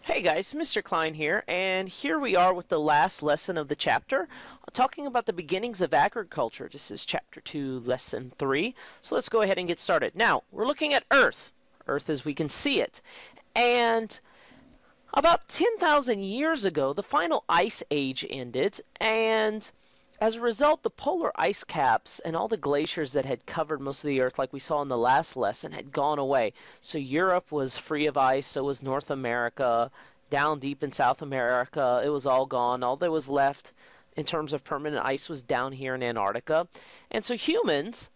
Hey guys, Mr. Klein here, and here we are with the last lesson of the chapter, talking about the beginnings of agriculture. This is chapter 2, lesson 3. So let's go ahead and get started. Now, we're looking at Earth, Earth as we can see it. And about 10,000 years ago, the final ice age ended, and as a result, the polar ice caps and all the glaciers that had covered most of the Earth, like we saw in the last lesson, had gone away. So Europe was free of ice, so was North America. Down deep in South America, it was all gone. All that was left in terms of permanent ice was down here in Antarctica. And so humans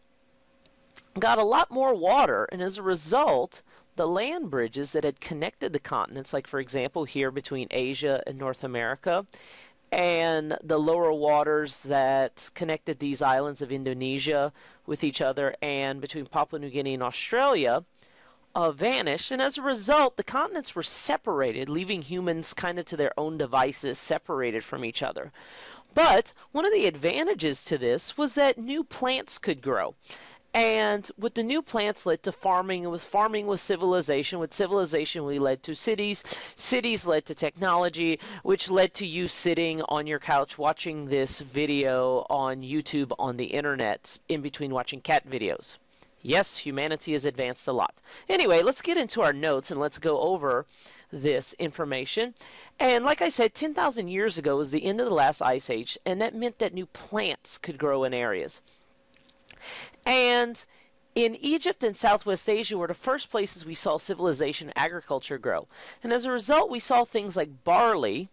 got a lot more water, and as a result, the land bridges that had connected the continents, like for example here between Asia and North America, and the lower waters that connected these islands of Indonesia with each other and between Papua New Guinea and Australia vanished. And as a result, the continents were separated, leaving humans kind of to their own devices, separated from each other. But one of the advantages to this was that new plants could grow. And with the new plants led to farming, and with farming was civilization. With civilization, we led to cities. Cities led to technology, which led to you sitting on your couch watching this video on YouTube on the internet, in between watching cat videos. Yes, humanity has advanced a lot. Anyway, let's get into our notes and let's go over this information. And like I said, 10,000 years ago was the end of the last ice age, and that meant that new plants could grow in areas. And in Egypt and Southwest Asia were the first places we saw civilization and agriculture grow. And as a result, we saw things like barley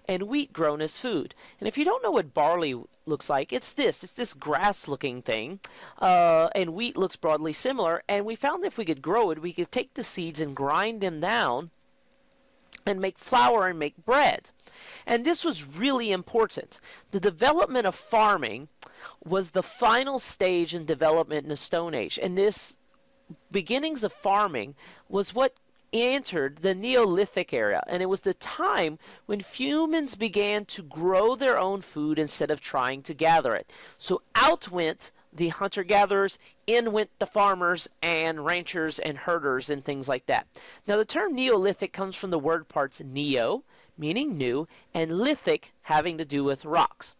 and wheat grown as food. And if you don't know what barley looks like, it's this grass-looking thing. And wheat looks broadly similar. And we found that if we could grow it, we could take the seeds and grind them down and make flour and make bread. And this was really important. The development of farming was the final stage in development in the Stone Age. And this beginnings of farming was what entered the Neolithic era. And it was the time when humans began to grow their own food instead of trying to gather it. So out went the hunter-gatherers, in went the farmers and ranchers and herders and things like that. Now the term Neolithic comes from the word parts neo, meaning new, and lithic, having to do with rocks.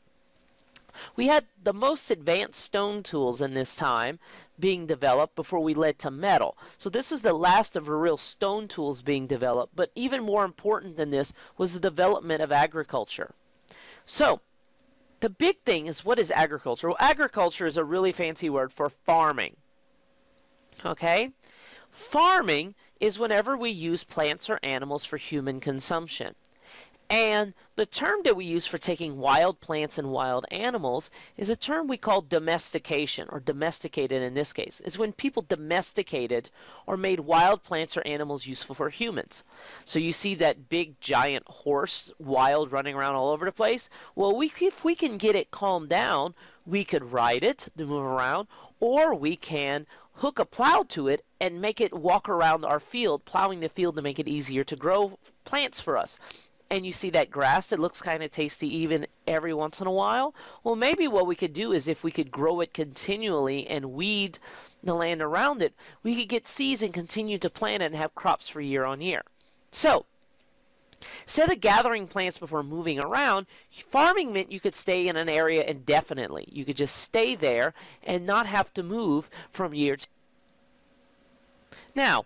We had the most advanced stone tools in this time being developed before we led to metal. So this was the last of the real stone tools being developed, but even more important than this was the development of agriculture. So the big thing is, what is agriculture? Well, agriculture is a really fancy word for farming. Okay? Farming is whenever we use plants or animals for human consumption. And the term that we use for taking wild plants and wild animals is a term we call domestication, or domesticated in this case. It's when people domesticated or made wild plants or animals useful for humans. So you see that big giant horse wild running around all over the place? Well, if we can get it calmed down, we could ride it to move around, or we can hook a plow to it and make it walk around our field, plowing the field to make it easier to grow plants for us. And you see that grass that looks kind of tasty even every once in a while? Well, maybe what we could do is, if we could grow it continually and weed the land around it, we could get seeds and continue to plant it and have crops for year on year. So, instead of gathering plants before moving around, farming meant you could stay in an area indefinitely. You could just stay there and not have to move from year to year. Now,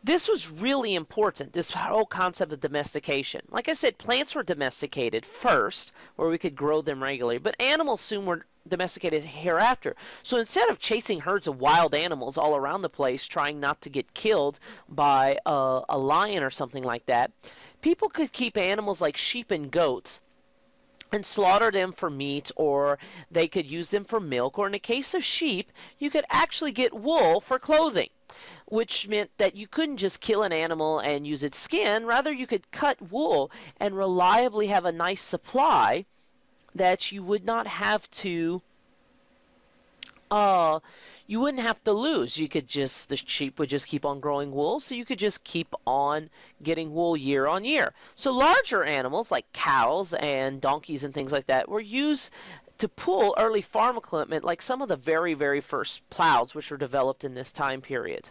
this was really important, this whole concept of domestication. Like I said, plants were domesticated first, where we could grow them regularly, but animals soon were domesticated hereafter. So instead of chasing herds of wild animals all around the place, trying not to get killed by a lion or something like that, people could keep animals like sheep and goats and slaughter them for meat, or they could use them for milk, or in the case of sheep, you could actually get wool for clothing, which meant that you couldn't just kill an animal and use its skin. Rather, you could cut wool and reliably have a nice supply that you would not have to you wouldn't have to lose. The sheep would just keep on growing wool, so you could just keep on getting wool year on year. So larger animals like cows and donkeys and things like that were used to pull early farm equipment like some of the very, very first plows which were developed in this time period.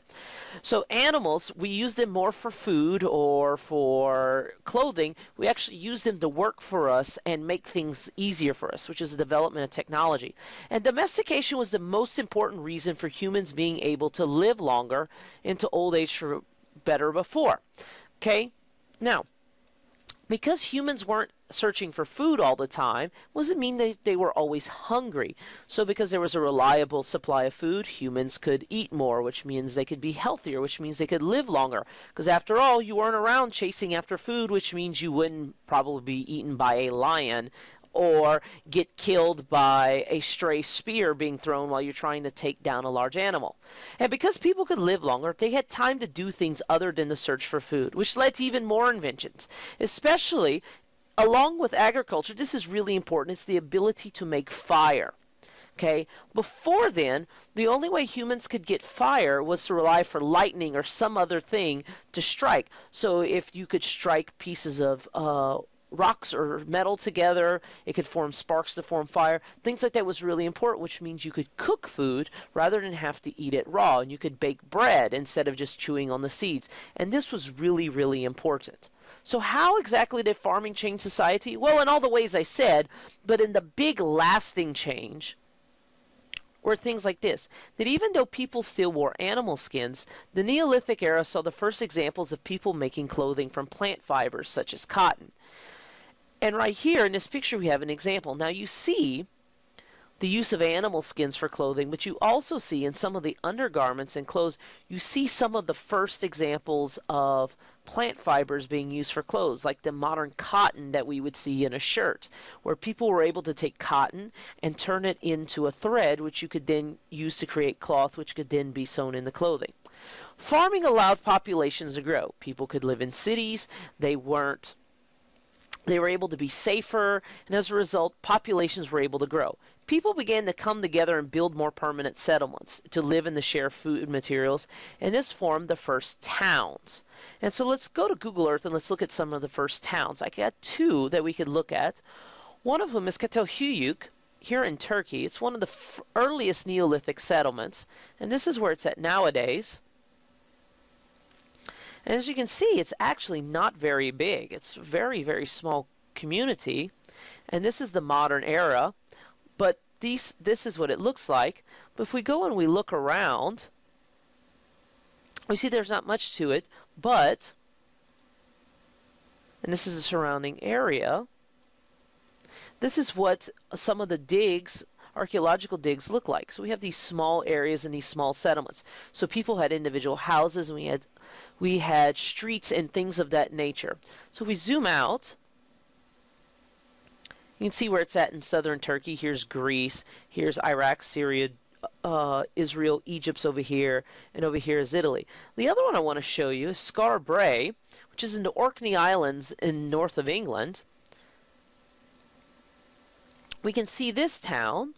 So animals, we use them more for food or for clothing. We actually use them to work for us and make things easier for us, which is the development of technology. And domestication was the most important reason for humans being able to live longer into old age for better before. Okay? Now, because humans weren't searching for food all the time, doesn't mean they were always hungry. So because there was a reliable supply of food, humans could eat more, which means they could be healthier, which means they could live longer. Because after all, you weren't around chasing after food, which means you wouldn't probably be eaten by a lion or get killed by a stray spear being thrown while you're trying to take down a large animal. And because people could live longer, they had time to do things other than the search for food, which led to even more inventions, especially along with agriculture. This is really important. It's the ability to make fire. Okay, before then, the only way humans could get fire was to rely for lightning or some other thing to strike. So if you could strike pieces of rocks or metal together, it could form sparks to form fire. Things like that was really important, which means you could cook food rather than have to eat it raw, and you could bake bread instead of just chewing on the seeds. And this was really, really important. So how exactly did farming change society? Well, in all the ways I said, but in the big lasting change were things like this, that even though people still wore animal skins, the Neolithic era saw the first examples of people making clothing from plant fibers such as cotton. And right here in this picture we have an example. Now you see the use of animal skins for clothing, but you also see in some of the undergarments and clothes, you see some of the first examples of plant fibers being used for clothes, like the modern cotton that we would see in a shirt, where people were able to take cotton and turn it into a thread, which you could then use to create cloth, which could then be sewn in the clothing. Farming allowed populations to grow. People could live in cities. They were able to be safer, and as a result, populations were able to grow. People began to come together and build more permanent settlements to live and to share food materials, and this formed the first towns. And so let's go to Google Earth and let's look at some of the first towns. I got two that we could look at. One of them is Çatalhöyük here in Turkey. It's one of the earliest Neolithic settlements, and this is where it's at nowadays. And as you can see, it's actually not very big. It's a very, very small community. And this is the modern era. But this is what it looks like. But if we go and we look around, we see there's not much to it. But, and this is the surrounding area, this is what some of the digs, archaeological digs, look like. So we have these small areas and these small settlements. So people had individual houses, and we had streets and things of that nature. So if we zoom out, you can see where it's at in southern Turkey. Here's Greece, here's Iraq, Syria, Israel, Egypt's over here, and over here is Italy. The other one I want to show you is Skara Brae, which is in the Orkney Islands in north of England. We can see this town,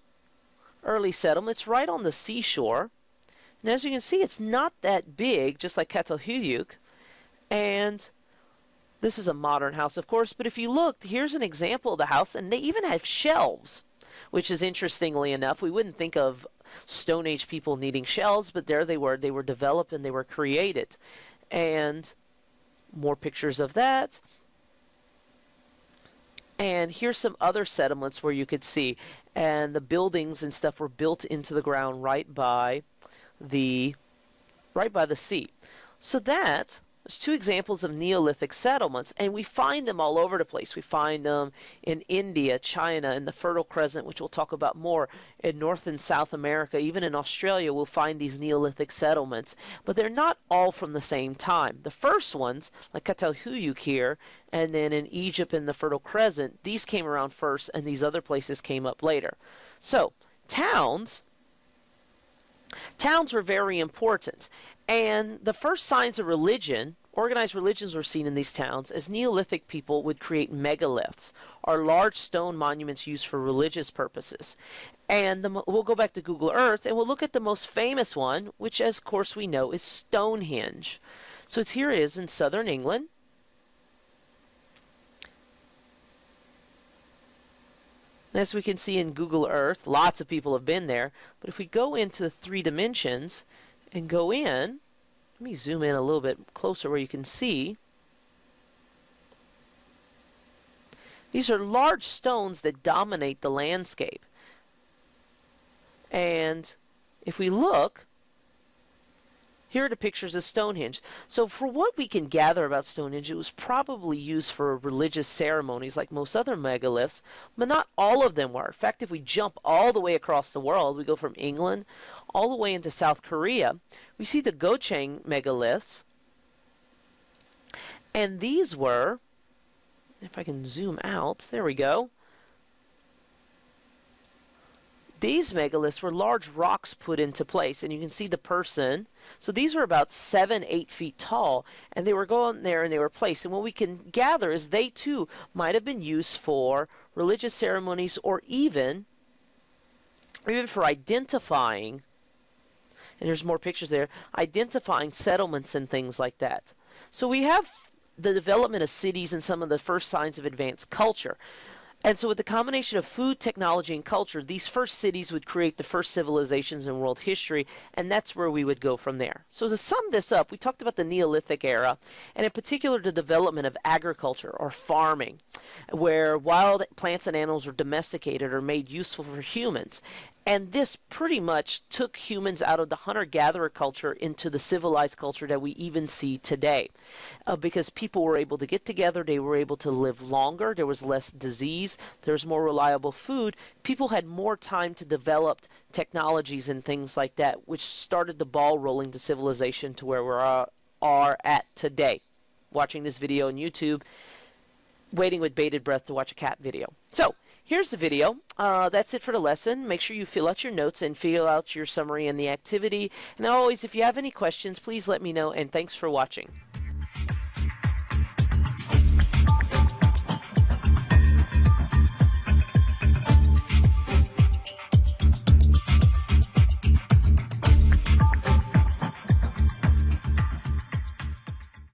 early settlement. It's right on the seashore. And as you can see, it's not that big, just like Çatalhöyük. And this is a modern house, of course. But if you look, here's an example of the house, and they even have shelves, which is interestingly enough. We wouldn't think of Stone Age people needing shelves, but there they were. They were developed and they were created. And more pictures of that. And here's some other settlements where you could see. And the buildings and stuff were built into the ground right by the sea. So that is two examples of Neolithic settlements, and we find them all over the place. We find them in India, China, in the Fertile Crescent, which we'll talk about more, in North and South America. Even in Australia, we'll find these Neolithic settlements, but they're not all from the same time. The first ones, like Çatalhöyük here, and then in Egypt and the Fertile Crescent, these came around first, and these other places came up later. So, towns were very important. And the first signs of religion, organized religions, were seen in these towns as Neolithic people would create megaliths, or large stone monuments used for religious purposes. And we'll go back to Google Earth and we'll look at the most famous one, which, as of course we know, is Stonehenge. So here it is in southern England. As we can see in Google Earth, lots of people have been there. But if we go into the 3 dimensions and go in, let me zoom in a little bit closer where you can see. These are large stones that dominate the landscape. And if we look, here are the pictures of Stonehenge. So for what we can gather about Stonehenge, it was probably used for religious ceremonies like most other megaliths, but not all of them were. In fact, if we jump all the way across the world, we go from England all the way into South Korea, we see the Gochang megaliths. And these were, if I can zoom out, there we go. These megaliths were large rocks put into place, and you can see the person. So these were about 7-8 feet tall, and they were going there and they were placed. And what we can gather is they too might have been used for religious ceremonies, or even for identifying, and there's more pictures there, identifying settlements and things like that. So we have the development of cities and some of the first signs of advanced culture. And so with the combination of food, technology, and culture, these first cities would create the first civilizations in world history, and that's where we would go from there. So to sum this up, we talked about the Neolithic era, and in particular the development of agriculture or farming, where wild plants and animals were domesticated or made useful for humans. And this pretty much took humans out of the hunter-gatherer culture into the civilized culture that we even see today. Because people were able to get together, they were able to live longer, there was less disease, there was more reliable food, people had more time to develop technologies and things like that, which started the ball rolling to civilization to where we are at today. Watching this video on YouTube, waiting with bated breath to watch a cat video. So, here's the video. That's it for the lesson. Make sure you fill out your notes and fill out your summary and the activity. And always, if you have any questions, please let me know, and thanks for watching.